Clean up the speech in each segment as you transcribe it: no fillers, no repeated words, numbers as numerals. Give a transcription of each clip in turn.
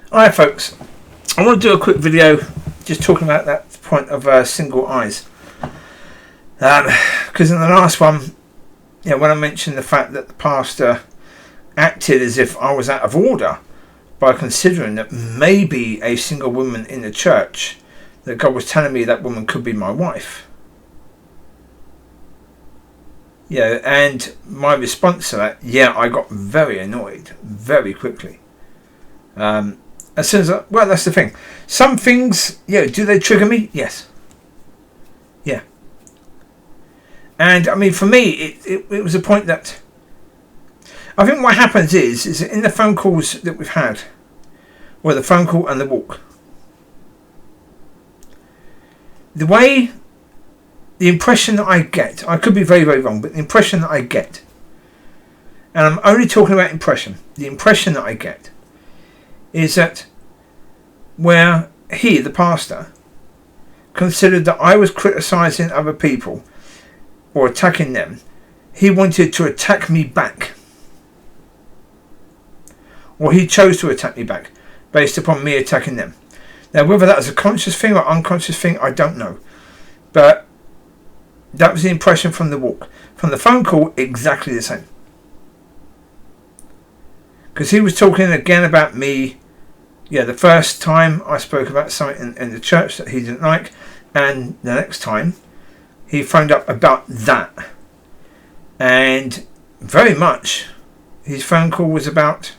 Alright folks, I want to do a quick video just talking about that point of single eyes. Because in the last one, when I mentioned the fact that the pastor acted as if I was out of order by considering that maybe a single woman in the church, that God was telling me that woman could be my wife. And my response to that, I got very annoyed very quickly. As soon as that's the thing. Some things, do they trigger me? Yes. Yeah. And I mean, for me, it was a point that I think what happens is in the phone calls that we've had, or the phone call and the walk, the impression that I get, I could be very, very wrong, but the impression that I get, and I'm only talking about impression, the impression that I get is that where he, the pastor, considered that I was criticising other people or attacking them, he wanted to attack me back. Or he chose to attack me back based upon me attacking them. Now, whether that was a conscious thing or unconscious thing, I don't know. But that was the impression from the walk. From the phone call, exactly the same. Because he was talking again about me. The first time I spoke about something in the church that he didn't like, and the next time he phoned up about that. And very much his phone call was about,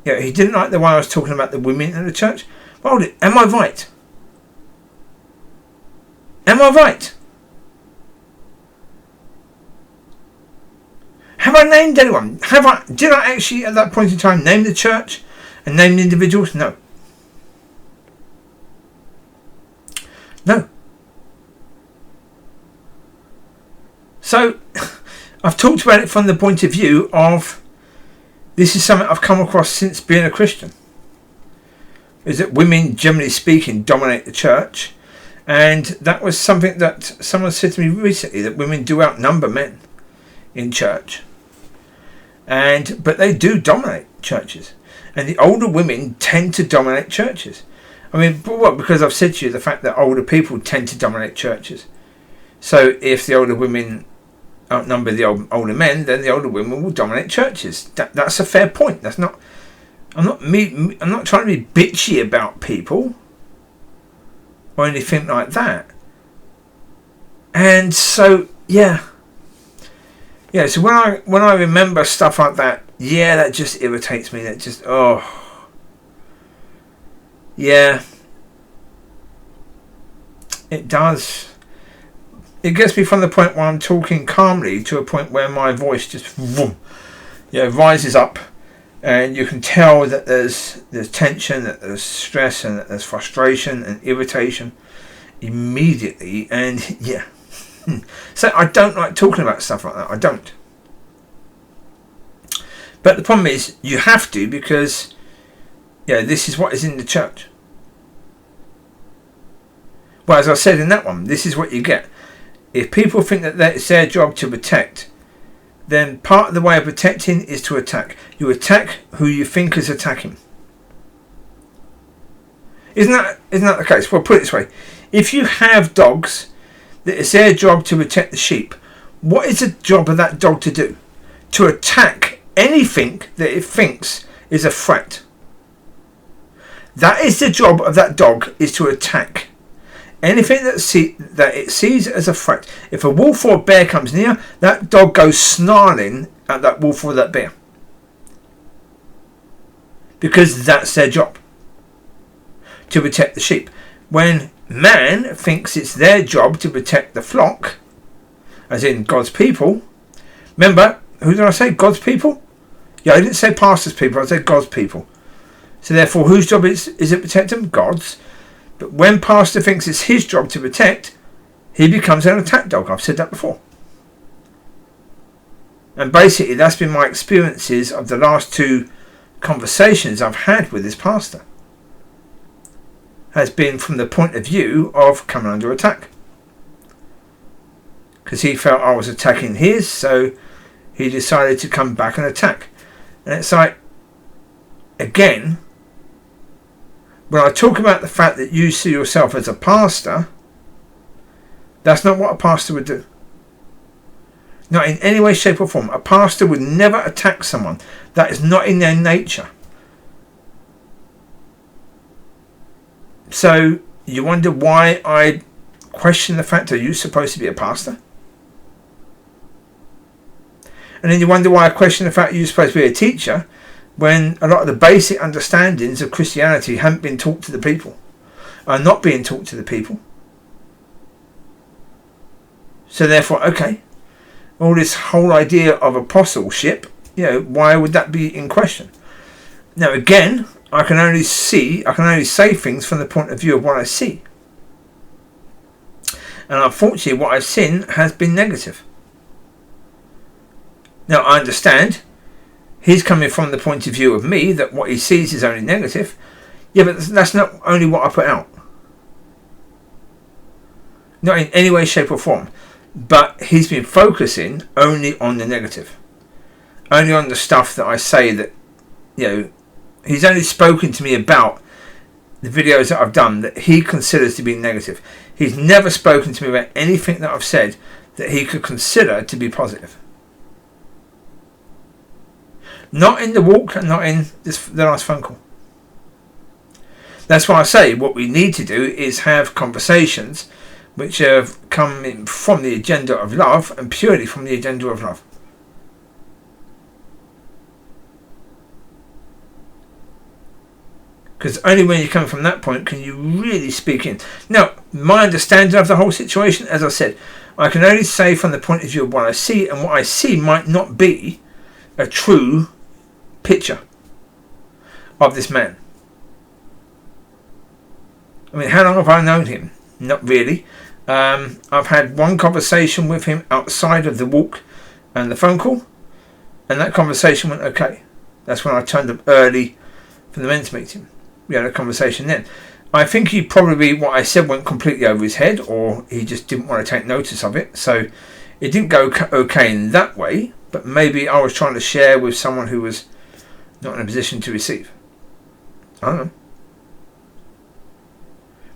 he didn't like the one I was talking about the women in the church. Well, am I right? Am I right? Have I named anyone? Did I actually at that point in time name the church and name the individuals? No. No. So I've talked about it from the point of view of this is something I've come across since being a Christian. Is that women, generally speaking, dominate the church. And that was something that someone said to me recently, that women do outnumber men in church. But they do dominate churches. And the older women tend to dominate churches. I mean, but what? Because I've said to you the fact that older people tend to dominate churches. So if the older women outnumber the older men, then the older women will dominate churches. That's a fair point. That's not. I'm not trying to be bitchy about people or anything like that. And so so when I remember stuff like that, that just irritates me. That just it does. It gets me from the point where I'm talking calmly to a point where my voice just rises up, and you can tell that there's tension, that there's stress, and that there's frustration and irritation immediately. And so I don't like talking about stuff like that. I don't. But the problem is you have to, because this is what is in the church. Well, as I said in that one, this is what you get. If people think that it's their job to protect, then part of the way of protecting is to attack. You attack who you think is attacking. Isn't that the case? Well, put it this way. If you have dogs, that it's their job to protect the sheep, what is the job of that dog to do? To attack anything that it thinks is a threat. That is the job of that dog, is to attack anything that it sees as a threat. If a wolf or a bear comes near, that dog goes snarling at that wolf or that bear. Because that's their job. To protect the sheep. When man thinks it's their job to protect the flock, as in God's people. Remember, who did I say? God's people? I didn't say pastor's people, I said God's people. So therefore, whose job is it to protect them? God's. But when pastor thinks it's his job to protect, he becomes an attack dog. I've said that before. And basically, that's been my experiences of the last two conversations I've had with this pastor. Has been from the point of view of coming under attack. Because he felt I was attacking his, so he decided to come back and attack. And it's like, again, when I talk about the fact that you see yourself as a pastor, that's not what a pastor would do. Not in any way, shape or form. A pastor would never attack someone. That is not in their nature. So you wonder why I question the fact, are you supposed to be a pastor? And then you wonder why I question the fact you're supposed to be a teacher, when a lot of the basic understandings of Christianity haven't been taught to the people, are not being taught to the people. So therefore, okay, all this whole idea of apostleship, why would that be in question? Now again, I can only say things from the point of view of what I see. And unfortunately what I've seen has been negative. Now I understand he's coming from the point of view of me that what he sees is only negative. Yeah, but that's not only what I put out. Not in any way, shape or form. But he's been focusing only on the negative. Only on the stuff that I say that, he's only spoken to me about the videos that I've done that he considers to be negative. He's never spoken to me about anything that I've said that he could consider to be positive. Not in the walk and not in the last phone call. That's why I say what we need to do is have conversations which have come in from the agenda of love and purely from the agenda of love. Because only when you come from that point can you really speak in. Now, my understanding of the whole situation, as I said, I can only say from the point of view of what I see, and what I see might not be a true picture of this man. I mean, how long have I known him? Not really. I've had one conversation with him outside of the walk and the phone call, and that conversation went okay. That's when I turned up early for the men's meeting. We had a conversation then. I think what I said went completely over his head, or he just didn't want to take notice of it. So it didn't go okay in that way, but maybe I was trying to share with someone who was not in a position to receive. I don't know.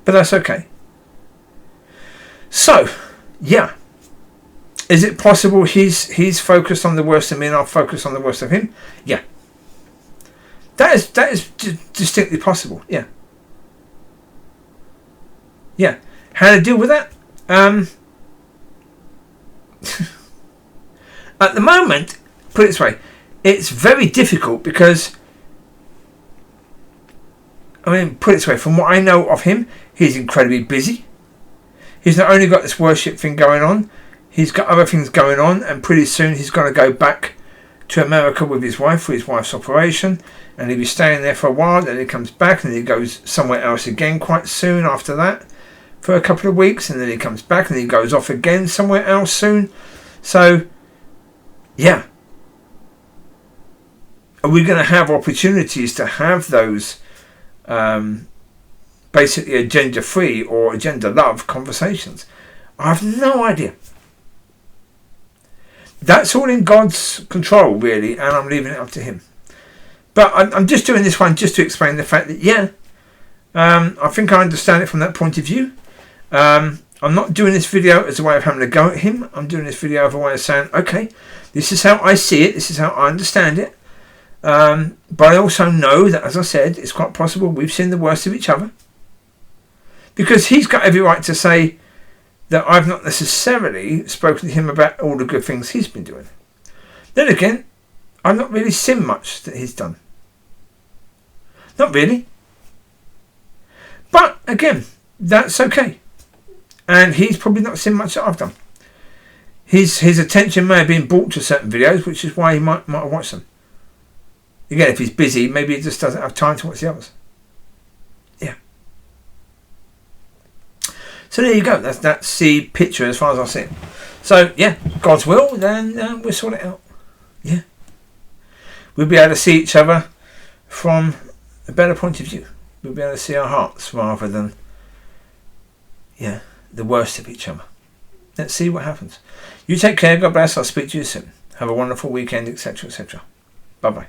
But that's okay. So, yeah. Is it possible he's focused on the worst of me and I'll focus on the worst of him? Yeah. That is distinctly possible. Yeah. Yeah. How to deal with that? At the moment, put it this way, it's very difficult because, put it this way, from what I know of him, he's incredibly busy. He's not only got this worship thing going on, he's got other things going on, and pretty soon he's going to go back to America with his wife for his wife's operation, and he'll be staying there for a while, then he comes back and he goes somewhere else again quite soon after that for a couple of weeks, and then he comes back and he goes off again somewhere else soon. So, yeah. Are we going to have opportunities to have those basically agenda-free or agenda-love conversations? I have no idea. That's all in God's control, really, and I'm leaving it up to him. But I'm just doing this one just to explain the fact that, I think I understand it from that point of view. I'm not doing this video as a way of having a go at him. I'm doing this video as a way of saying, okay, this is how I see it, this is how I understand it. But I also know that, as I said, it's quite possible we've seen the worst of each other. Because he's got every right to say that I've not necessarily spoken to him about all the good things he's been doing. Then again, I've not really seen much that he's done. Not really. But again, that's okay. And he's probably not seen much that I've done. His attention may have been brought to certain videos, which is why he might have watched them. Again, if he's busy, maybe he just doesn't have time to watch the others. Yeah. So there you go. That's the picture as far as I see it. So yeah, God's will, then we'll sort it out. Yeah. We'll be able to see each other from a better point of view. We'll be able to see our hearts rather than, the worst of each other. Let's see what happens. You take care. God bless. I'll speak to you soon. Have a wonderful weekend, etc., etc. Bye-bye.